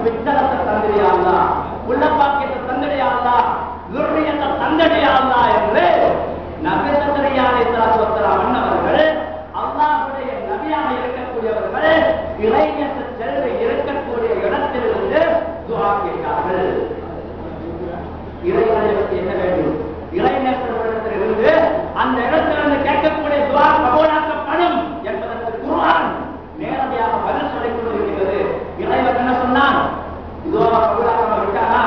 பித்தளத்தை தந்திரியா அல்லா, உள்ள பாக்கியத்தை தந்திரியா அல்லா, துர்ரியத்தை தந்திரியா அல்லா என்று நபி ஸல்லல்லாஹு அலைஹி வஸல்லம் அன்னவர்கள் அல்லாஹ்வுடைய நபியாக இருக்கக்கூடியவர்கள் இறையற்ற செல்வி இருக்கக்கூடிய இடத்திலிருந்து துஆ கேட்டார்கள். இறைவனுக்கு என்ன வேண்டும்? இறைநேசத்திலிருந்து அந்த இடத்திலிருந்து கேட்கக்கூடிய துஆ கபூலாக்கப்படும் என்பதற்கு குர்ஆன் நேரடியாக பதில் சொல்லிக் கொண்டிருக்கிறது. இறைவன் என்ன சொன்னான்? துஆ கபூலாக்காம விட்டானா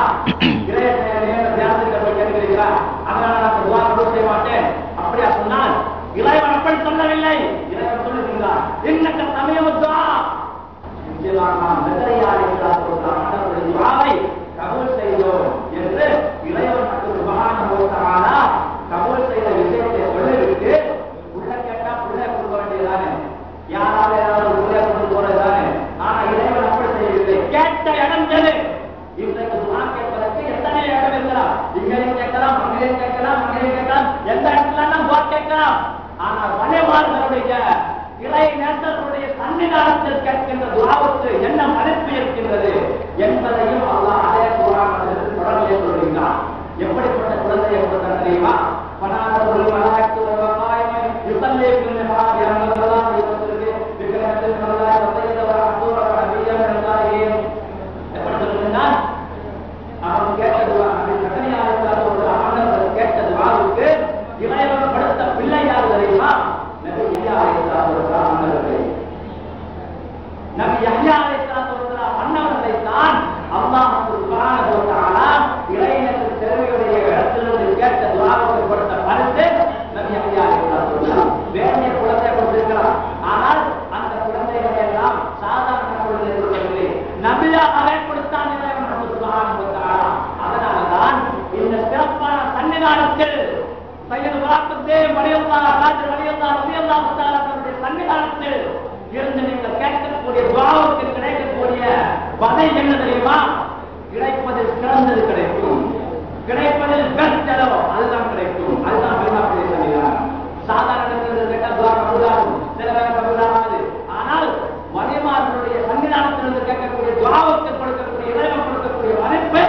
தியானத்துக்கு போய் கேட்கிறீர்களா, அதனால நான் துஆ கபூல் செய்ய மாட்டேன் அப்படியா சொன்னால் இறைவன் அப்படி சொல்லவில்லை. இறைவன் சொல்லுகிறார், இன்னக்க சமயம் துஆ, நிச்சயமாக நஸரியா அலைஹிஸ்ஸலாத்துடைய துஆவை கபூல் செய்தோம் என்று இறைவன் சுப்ஹானஹு வ தஆலா கபூல் செய்த விஷயத்தை சொல்லிவிட்டு உள்ள கேட்டா உள்ள கொடுக்க வேண்டியதானே, யாராவது ஏதாவது உள்ள கொண்டு போறதுதானே. ஆனா இறைவன் அப்படி செய்யவில்லை. கேட்ட இடம் எது? இன்றைக்கு துஆ கேட்பதற்கு எத்தனை இடம் இருக்கலாம். இங்கேயும் கேட்கலாம், அங்கேயும் கேட்கலாம், அங்கேயும் கேட்கலாம், எந்த இடத்துல துஆ கேட்கலாம். ஆனால் வழிமார்களுடைய இறை நேசர்களுடைய சன்னிதானத்தில் கேட்கின்ற துஆவுக்கு என்ன மதிப்பு இருக்கின்றது என்பதையும் அல்லாஹ் அதே குர்ஆனில் தொடர்ந்து சொல்கிறார். எப்படிப்பட்ட குழந்தையை கொடுத்தார் தெரியுமா? பனானதுல் மலாயிகத்து வ காயிம யுஸல்லிபுல் மிஹ்ராபி அல்லாஹ் யுஸல்லிபு பிகரத்தில் அல்லாஹ் வஸையத வ அஹூர வ நபியன் அல்லாஹ். எப்படி சொல்றார்? அவன் கேட்ட துஆ நபி ஸல்லல்லாஹு அலைஹி வஸல்லம் கேட்ட துஆவுக்கு இறைவன் கொடுத்த பிள்ளை யார் தெரியுமா? நபி யஹ்யா அலைஹிஸ்ஸலாத்து வஸலாம் அவர்கள். நபி யஹ்யா அலைஹிஸ்ஸலாத்து வஸலாம் அன்னவர்களை தான் அல்லாஹ் சுப்ஹானஹு வ தஆலா இறைவனுக்கு தேவையுடைய இடத்திலிருந்து கேட்ட துஆவுக்கு கொடுத்த பரிசு நபி யஹ்யா அலைஹிஸ்ஸலாத்து வஸலாம். வேண்டிய குழந்தை கொடுத்திருக்கிறார். ஆனால் அந்த குழந்தைகளை எல்லாம் சாதாரண குழந்தை கொடுக்கவில்லை, நபியாகவே கொடுத்தான் இறைவன் சுப்ஹானஹு வ தஆலா. அதனால்தான் இந்த சிறப்பான சன்னிதானத்தில் சையது வாக்கத்தே மரியல்லாஹ் காதிர் வலியல்லாஹ் ரலியல்லாஹு தஆலா அவருடைய சன்னிதானத்தில் இருந்து நீங்கள் கேட்கக்கூடிய துஆவுக்கு கிடைக்கக்கூடிய பதில் என்ன தெரியுமா? கிடைப்பதில் சிறந்தது கிடைக்கும், கிடைப்பதில் பெஸ்டோ அதுதான் கிடைக்கும். அதுதான் பெருமாளுடைய சன்னிதானம். சாதாரண கேட்டால் துஆ கபூலாகும், சில நேரம் கபூலாகாது. ஆனால் வலிமார்களுடைய சன்னிதானத்திலிருந்து கேட்கக்கூடிய துஆவுக்கு கொடுக்கக்கூடிய இறைவன் கொடுக்கக்கூடிய மதிப்பு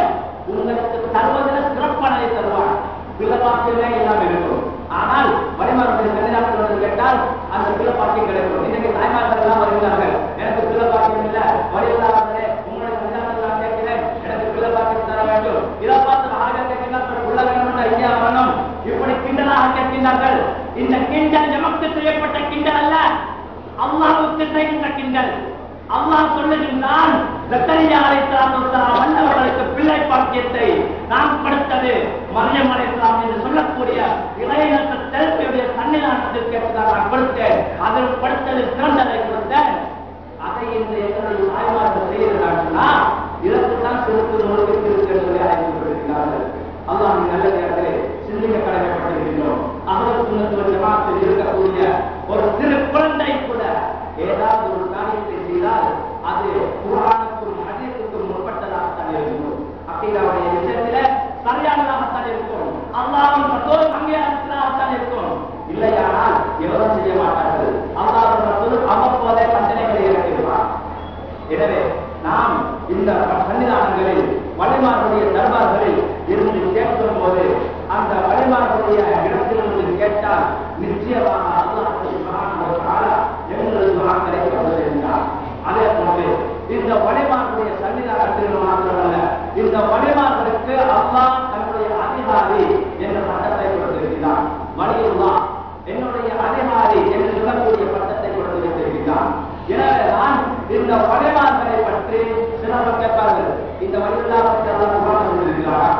உங்களுக்கு தருவதில் சிறப்பானதை தருவார். பிள்ளப்பாக்கியமே எல்லாம் இருக்கும். ஆனால் வலிமார்களுடைய சன்னிதானத்திலிருந்து கேட்டால் அந்த பிள்ளப்பாக்கியம் கிடைக்கும். இன்னைக்கு தாய்மார்கள் எல்லாம் வருகிறார்கள், எனக்கு பிள்ளப்பாக்கியம் இல்லை, வலியில்லாதே உங்களுடைய சன்னிதானத்தில் நான் கேட்கிறேன், எனக்கு பிள்ளப்பாக்கியம் தர வேண்டும். இதை பார்த்து ஆக கேட்கிறார்கள், உள்ள வேண்டும் ஐயா வரணும், இப்படி கிண்டலாக கேட்கின்றார்கள். இந்த கிண்டல் எமக்கு செய்யப்பட்ட கிண்டல் அல்ல, அல்லாஹ்வுக்கு செய்கின்ற கிண்டல். அல்லாஹ் சொல்லுகின்றான், ஜக்கரியா அலைஹிஸ்ஸலாத்து வஸலாம் அன்னவர்களுக்கு பிள்ளை பாக்கியத்தை நான் கொடுத்தது மரியம் அலைஹிஸ்ஸலாம் என்று சொல்லக்கூடிய இறைவனுடைய செல்வியுடைய சன்னிதானத்தில் கேட்டதாக நான் கொடுத்தேன், அதில் கொடுத்தது சிறந்ததை கொடுத்தேன். அதை இன்று எங்களுடைய தாய்மார்கள் செய்கிறார்களா? இதற்குத்தான் சிறுத்து நோய்க்கு இருக்கிறது அழைக்கப்பட்டிருக்கிறார்கள். அல்லாஹ் நல்ல நேரத்திலே சிந்திக்க கடமைப்பட்டிருக்கின்றோம். அஹ்லுஸ் சுன்னத் வல் ஜமாஅத்தில் இருக்கக்கூடிய ஒரு சிறு குழந்தை கூட ஏதாவது ஒரு காரியத்தை செய்தால் அது குர்ஆனுக்கும் ஹதீஸுக்கும் முற்பட்டதாகத்தான் இருக்கும். அக்கீதாவுடைய விஷயத்திலே சரியானதாகத்தான் இருக்கும். அல்லாஹ்வும் ரசூலும் அங்கீகரித்ததாகத்தான் இருக்கும். இல்லையானால் எவரும் செய்ய மாட்டார்கள். அல்லாஹ்வும் ரசூலும் அவ்வப்போதே கட்டளைகளை இறக்கிடுவார். எனவே நாம் இந்த சன்னிதானங்களில் வலிமார்களுடைய தர்பார்களில் இருந்து கேட்கும் போது அந்த வலிமார்களுடைய இடத்திலிருந்து கேட்டால் நிச்சயமாக அல்லாஹ் சுப்ஹானஹு வ தஆலா எங்களுக்கு வாக்களை கொடுத்திருக்கிறார். அதே போன்று இந்த வலிமார்களுடைய சன்னிதானத்தில் மாத்திரமல்ல, இந்த வலிமார்களுக்கு அல்லாஹ் தன்னுடைய அதிகாரி என்ற பட்டத்தை கொடுத்திருக்கிறார். வலியுல்லாஹ் என்னுடைய அதிகாரி என்று சொல்லக்கூடிய பட்டத்தை கொடுத்து வைத்திருக்கிறார். எனவேதான் இந்த வலிமார்களை பற்றி சிலர் கேட்பார்கள், இந்த வலியுல்லாஹ் பற்றி அல்லாஹ் குர்ஆனில் சொல்லியிருக்கிறாரா,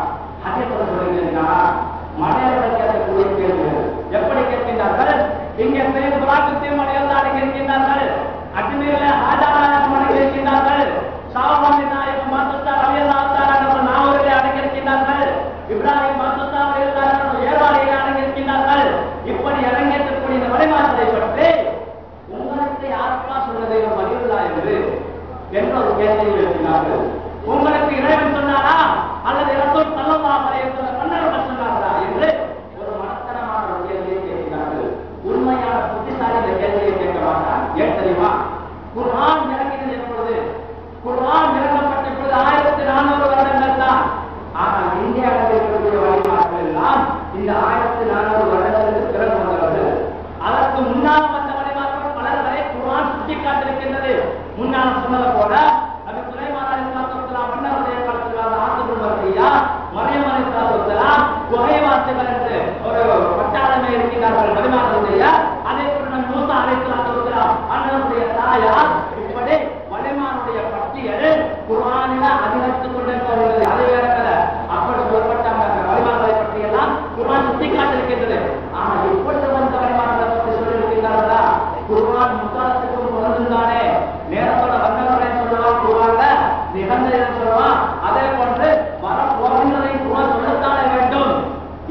ஹதீஸ்ல சொல்லியிருக்கிறாரா? மனிதர்கள் கேட்கக்கூடிய கேள்விகள் எப்படி கேட்கின்றார்கள்? இங்கே செய்து வாக்குத்தீர்மானம் மனிதர்கள் இருக்கின்றார்கள், அஜ்மீரில் ஆஜாராக இருக்கின்றார்கள், ஷாஹாமி நாயகம் மாத்துஸ்தா ரலியல்லாஹு தஆலா அவர்கள் நாவூரிலே அடங்கியிருக்கின்றார்கள், இப்ராஹிம் மாத்துஸ்தா ரலியல்லாஹு அவர்கள் ஏர்வாடியில் அடங்கியிருக்கின்றார்கள். இப்படி அரங்கேற்றக்கூடிய இந்த வழிமாற்றத்தை பற்றி உங்களுக்கு யாருக்கா சொன்னதை வலியுல்லாஹ் என்று ஒரு கேள்வியை எழுப்பினார்கள். உங்களுக்கு இறைவன் சொன்னாரா அல்லது ரசூல் ஸல்லல்லாஹு அலைஹி வஸல்லம் மன்னர்கள் சொன்னார்களா என்று ஒரு மனத்தனமான ஒரு கேள்வியை கேட்கிறார்கள். உண்மையான புத்திசாலி இந்த கேள்வியை கேட்க மாட்டார். ஏன் தெரியுமா? குர்ஆன் இறங்கினது எப்பொழுது? குர்ஆன் இறங்கப்பட்ட பொழுது அதிகரித்துக் கொண்டே போகிறது. அதே நேரத்தில் அப்படி சொல்லப்பட்ட அந்த வழிமார்களை பற்றி எல்லாம் குர்ஆன் சுட்டிக்காட்டிருக்கின்றது. ஆனால் இப்பொழுது வந்த வழிமார்களை பற்றி சொல்லியிருக்கிறார்களா? குர்ஆன் முக்காலத்துக்கும் பொருந்தானே, நேரத்தோட வந்தவரை சொல்லுவான், குர்ஆன்ல நிகழ்ந்ததை சொல்லுவான், அதே போன்று வரப்போகின்றதை குர்ஆன் சொல்லத்தானே வேண்டும்.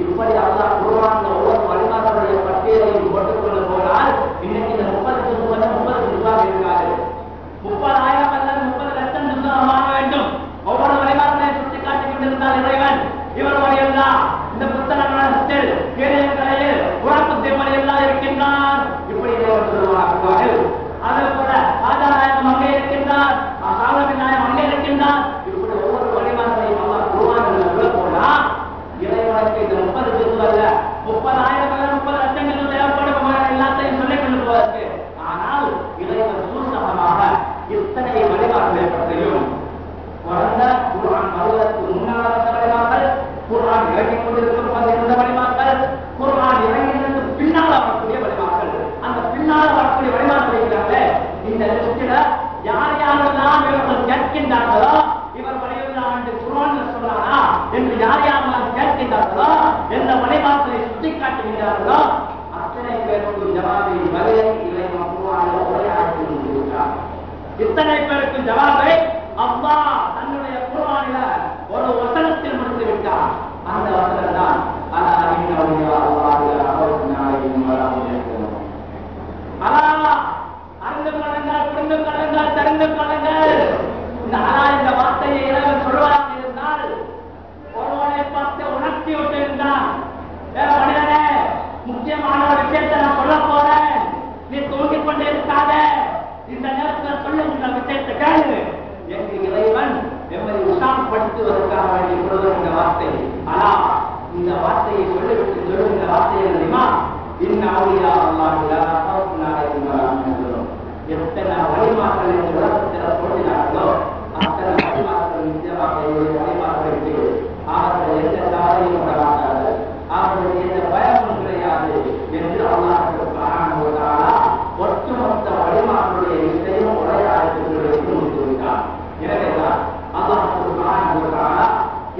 இப்படி அல்லாஹ் குர்ஆன்ல ஒவ்வொரு வழிமார்களுடைய பட்டியலையும் போட்டுக் கொண்டு போனால் இன்னைக்கு இந்த 30 ரூபாய் இருக்காது, 30,000 அல்லது 30 லட்சம் ரூபாய் வாங்க வேண்டும். ஒவ்வொரு வழிமார்களையும் சுட்டிக்காட்டிக் கொண்டிருந்தால் இறைவன் இவர் வழியெல்லாம் இந்த புத்தகத்தில் கேரியர்களையில் உறப்பு வழியெல்லாம் இருக்கின்றார். இப்படி இறைவன் சொல்லுவார்கள். அதே போல ராஜாநாயகம் அங்கே இருக்கின்றார், சாலமின் நாயகம் அங்கே இருக்கின்றார். இப்படி ஒவ்வொரு வழிமார்களையும் அல்லாஹ் குர்ஆனில் சொல்ல போனா இறைவனுக்கு இது 30 ஜிஸ் அல்ல, 30,000 30 லட்சங்கள் தேவைப்படும் எல்லாத்தையும் சொல்லிக் கொண்டு போவதற்கு. ஆனால் இறைவன் சூசகமாக இத்தனை வழிமார்களை பற்றியும் வளர்ந்த குர்ஆன் வருவதற்கு முன்னால் வந்த வழிமார்கள், குர்ஆன் இறங்கிக் கொண்டிருக்கும் போது இருந்த வழிமார்கள், குர்ஆன் இறங்கினதுக்கு பின்னால் வரக்கூடிய வழிமார்கள், அந்த பின்னால் வரக்கூடிய வழிமார்கள் இருக்கிறார்களே, இந்த லிஸ்டில யார் யாரெல்லாம் இவர்கள் கேட்கின்றார்களோ, இவர் வழியுள்ள ஆண்டு குர்ஆன்ல சொன்னாரா என்று யார் யாரெல்லாம் கேட்கின்றார்களோ, எந்த வழிமார்களை சுட்டிக்காட்டுகின்றார்களோ அத்தனை பேருக்கும் ஜவாபை வரையை இறைவன் குர்ஆனில் உரையாற்றி இருக்கிறார். இத்தனை பேருக்கு ஜவாபை அல்லாஹ் தன்னுடைய குர்ஆனில ஒரு வசனத்தில் முடித்து விட்டார். அந்த வசனம் தான் அலா இன்ன அவுலியா அல்லாஹ் லஹும் நாயிம் வலஹும். அலா அறிந்து கொள்ளுங்கள், புரிந்து கொள்ளுங்கள், தெரிந்து கொள்ளுங்கள். இந்த அலா என்ற வார்த்தையை இறைவன் சொல்வதாக இருந்தால் ஒருவனை பார்த்து உணர்ச்சி விட்டு இருந்தான், மனிதனே முக்கியமான ஒரு விஷயத்தை நான் சொல்ல போறேன், நீ தூங்கிக் கொண்டே இருக்காத, இந்த நேரத்தில் சொல்லுகின்ற விஷயத்தை கேளு என்று இறைவன் எம்மை உற்சாகப்படுத்துவதற்காக வேண்டிய சொல்லுகின்ற வார்த்தை. ஆனா இந்த வார்த்தையை சொல்லிவிட்டு சொல்லுகின்ற வார்த்தை தெரியுமா? இன்ன அவுலியா அல்லாஹ் லா ஹவுஃபுன் அலைஹிம் வலா ஹும் யஹ்சனூன். எத்தனை வழிமார்கள் இந்த உலகத்தில் தோன்றினார்களோ அத்தனை வழிமார்கள் நிச்சயமாக வழிமார்களுக்கு அவர்கள் எந்த தவறையும் உணராட்டார்கள், அவர்களுக்கு எந்த பயமும் கிடையாது என்று அல்லாஹ் சுப்ஹானஹு வ தஆலா ஒட்டுமொத்த வழிமார்களுடைய விஷயம் உரையாடல்களுக்கு முடித்துவிட்டார். எனவேதான் அல்லாஹ் சுப்ஹானஹு வ தஆலா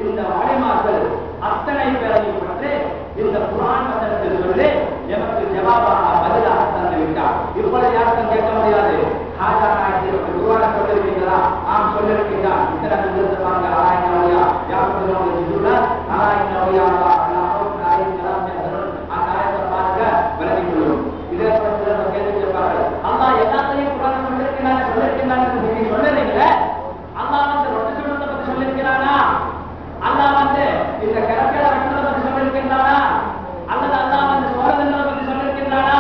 இந்த வழிமார்கள் அத்தனை பேரையும் பற்றி இந்த குர்ஆன் வசனத்தில் சொல்லி எமக்கு ஜவாபாக பதிலாக தந்துவிட்டார். இப்பொழுது யாருக்கும் கேட்க முடியாது, ஹாஜா நாயகத்திற்கு குர்ஆனை சொல்லியிருக்கீங்களா? ஆம் சொல்லியிருக்கிறார். இத்தனை பாருங்க, ஆராய்ச்சியா யார் சொல்லுவாங்க, ஆராய்ச்சியா அந்த ஆயத்தை பாருங்க விலகி கொள்ளும். இதே போல கேள்வி கேட்பார்கள், அல்லாஹ் எல்லாத்தையும் குர்ஆனை சொல்லியிருக்கிறான்னு நீங்க சொல்லுறீங்களே, அல்லாஹ் வந்து ரொட்டி சுடுறதை பத்தி சொல்லியிருக்கிறானா? அல்லாஹ் வந்து இந்த கிழக்கில வெட்டுறதை பத்தி சொல்லியிருக்கிறானா? அல்லது அல்லாஹ் வந்து சோழதை பத்தி சொல்லியிருக்கிறானா?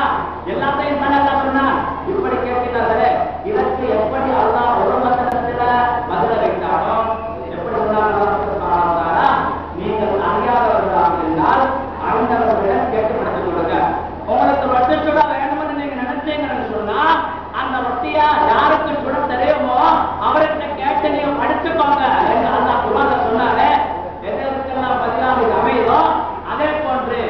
எல்லாத்தையும் தானே அல்லாஹ் சொன்னான். இப்படி கேட்கிறார்களே, இதற்கு எப்படி அல்லாஹ் ஒரு வசனத்துல பதில வைத்தாரோ, எப்படி சொன்னாரா? நீங்கள் அறியாதவர்களாக இருந்தால் அறிந்தவர்களிடம் கேட்டு படித்துக் கொள்ளுங்க. உங்களுக்கு ரொட்டி சுட வேணும்னு நீங்க நினைச்சீங்கன்னு சொன்னா அந்த ரொட்டியா யாருக்கு சுட தெரியுமோ அவர்கிட்ட கேட்டு நீங்க படிச்சுக்கோங்க என்று அல்லாஹ் குர்ஆன்ல சொன்னாரே. எதற்கெல்லாம் பதிலாக அமைதோ அதே போன்று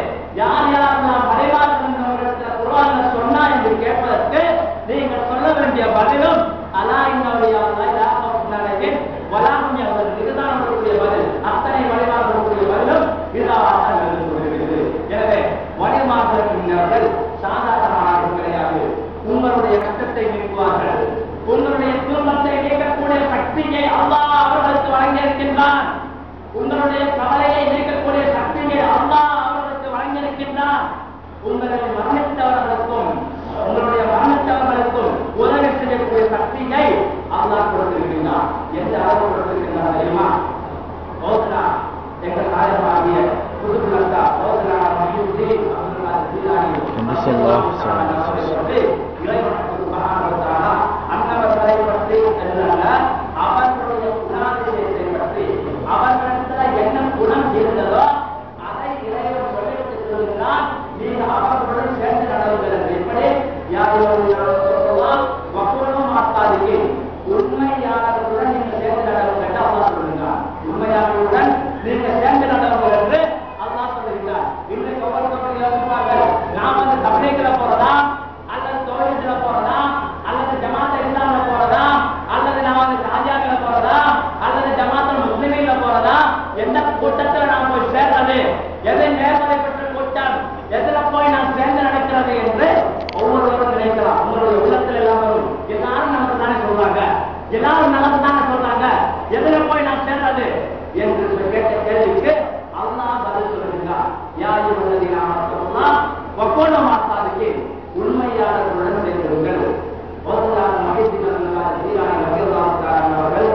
யார் யாரெல்லாம் மறைவாளர்களிடத்தில் குர்ஆன்ல சொன்னா என்று கேட்பதற்கு நீங்கள் சொல்ல வேண்டிய பதிலும் அலா இன்னவுலியா அல்லாஹ் லா ஹவுஃபுன் அலைஹிம் வலா ஹும் யஹ்சனூன். இதுதான் நம்மளுடைய பதில். அத்தனை வழிமார்களுடைய பதிலும் இதாகத்தான் இருந்து கொண்டிருக்கிறது. எனவே வழிமார்கள் சாதாரணமானவர்கள் கிடையாது. உங்களுடைய கஷ்டத்தை நீக்குவார்கள், உங்களுடைய குடும்பத்தை நீக்கக்கூடிய சக்தியை அல்லாஹ் அவர்களுக்கு வழங்கியிருக்கின்றான், உங்களுடைய கவலையை நீக்கக்கூடிய சக்தியை அல்லாஹ் அவர்களுக்கு வழங்கியிருக்கின்றான். உங்களை மரணித்தவர்களுக்கும் உங்களுடைய மரணித்தவர்களுக்கும் உதவி செய்யக்கூடிய சக்தியை அல்லாஹ் கொடுத்திருக்கின்றான். எந்த அளவு கொடுத்திருக்கின்றான் தெரியுமா? ஓதுனா எங்கள் நாயகமாகிய புதுக்குலத்தா ஓதுனா மஹ்யூதி அப்துல்லாஹ் ஜீலானி இறைவனுக்கு சுப்ஹானஹு வ தஆலா அன்னவர்களை பற்றி அல்ல, அவர்களுடைய குணாதிசயத்தை பற்றி அவர்களிடத்தில் என்ன குணம் இருந்ததோ அதை இறைவன் சொல்லிவிட்டு சொல்கிறான், நீங்கள் அவர்களுடன் சேர்ந்து நடவுகிறது. எப்படி யாரும் வக்கூலும் ஆக்காதீர்கள், உண்மையாளர்களுடன் நீங்கள் சேர்ந்து நடவுங்கள் அல்லாஹ் சொல்லுங்க. எந்த கூட்டத்தில் நாம் போய் சேர்றது, எதை நேர்மறை பெற்ற கூட்டம், எதுல போய் நாம் சேர்ந்து நடக்கிறது என்று ஒவ்வொருவரும் நினைக்கலாம். உங்களுடைய உள்ளத்தில் எல்லாம் வரும். எல்லாரும் நமக்கு தானே சொல்றாங்க, எல்லாரும் நமக்கு தானே சொல்றாங்க, எதுல போய் நாம் சேர்றது என்று கேட்ட கேள்விக்கு அல்லாஹ் பதில் சொல்லுகிறார். யாரு உள்ளது நாம சொல்லலாம் ஒப்போன மாசாதுக்கு உண்மையாளர்களுடன் சேர்ந்திருங்கள். அவர்கள்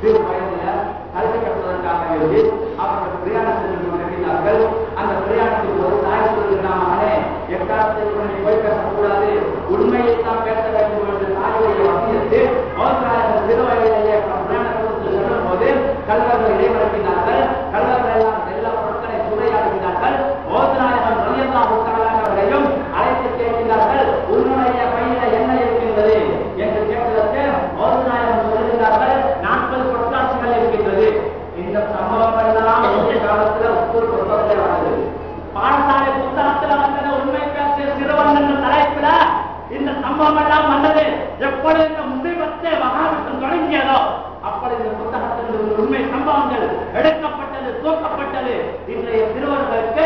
சிறு வயதில் கல்வி கட்டுவதற்காக எழுதி அவர்கள் பிரயாணம் சென்று கொண்டிருக்கிறார்கள். அந்த பிரயாணத்தில் ஒரு தாய் சொல்லுகிறார், மகனே எக்காலத்தில் போய் பேசக்கூடாது, உண்மையை தான் பேச வேண்டும் என்று தாயுடைய வசியத்து அவர்கள் சிறு வயதிலேயே பிரயாணத்தில் செல்லும் போது கல்வர்கள் இடைமறுக்கிறார்கள். கல்வர்கள் எல்லாம் எல்லா பொருட்களை சூறையாடுகிறார்கள். ஓதுநாயகன் ரலியல்லாஹு அழைத்து கேட்கிறார்கள், உன்னுடைய கையில என்ன இருக்கின்றது என்று கேட்டதற்கு ஓதுநாயகன் சொல்லுகிறார்கள், 40 பொற்காட்சிகள் இருக்கின்றது. இந்த சம்பவம் எல்லாம் ஒரு காலத்தில் ஸ்கூல் புத்தகத்தில் வந்தது, பாடசாலை புத்தகத்தில் வந்தது. உண்மை பேசிய சிறுவன் என்ற தலைப்பில் இந்த சம்பவம் எல்லாம் வந்தது. எப்பொழுது இந்த முஸ்லிமத்தை வகாபித்தம் தொடங்கியதோ அப்படி இந்த புத்தகத்தில் உண்மை சம்பவங்கள் எடுக்கப்பட்டது, தூக்கப்பட்டது. இன்றைய சிறுவர்களுக்கு